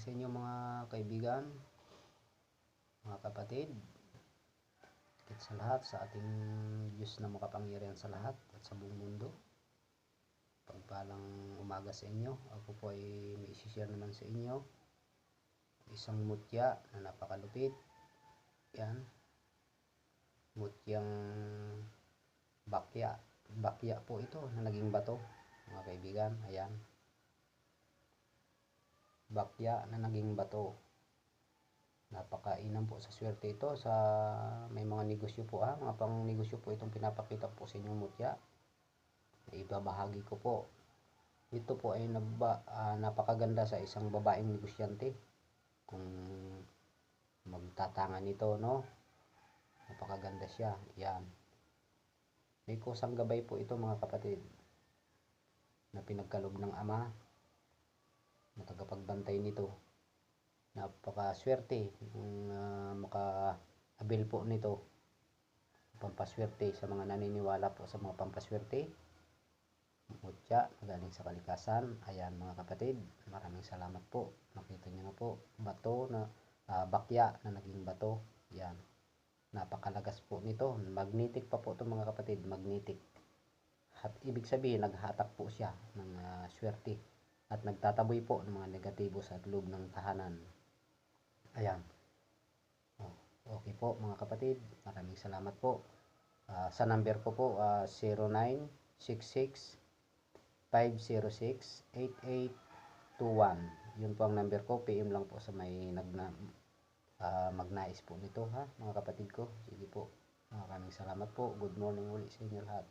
sa inyo mga kaibigan, mga kapatid, at sa lahat, sa ating Diyos na makapangyarihan sa lahat at sa buong mundo. Pagpalang umaga sa inyo. Ako po ay may isi-share naman sa inyo isang mutya na napakalupit. Yan, mutyang bakya. Bakya po ito na naging bato, mga kaibigan. Ayan, bakya na naging bato. Napakainam po sa swerte ito sa may mga negosyo po, mga pang negosyo po itong pinapakita po sa inyong mutya. Ibabahagi ko po. Ito po ay napakaganda sa isang babaeng negosyante kung magtatangan nito, no? Napakaganda siya. Yan, may kusang gabay po ito, mga kapatid, na pinagkalob ng ama na tagapagbantay nito. Napakaswerte kung maka-avail po nito, pampaswerte sa mga naniniwala po sa mga pampaswerte. Mutya na galing sa kalikasan. Ayan, mga kapatid, maraming salamat po. Nakita nyo na po, bato na bakya na naging bato. Yan, napakalagas po nito. Magnetic pa po ito, mga kapatid, magnetic. At ibig sabihin, naghatak po siya ng swerte at nagtataboy po ng mga negatibo sa loob ng tahanan. Ayan. Okay po, mga kapatid, maraming salamat po. Sa number ko po, 0966-506-8821. Yun po ang number ko. PM lang po sa may magnais po nito, mga kapatid ko. Sige po, maraming salamat po. Good morning ulit sa inyo lahat.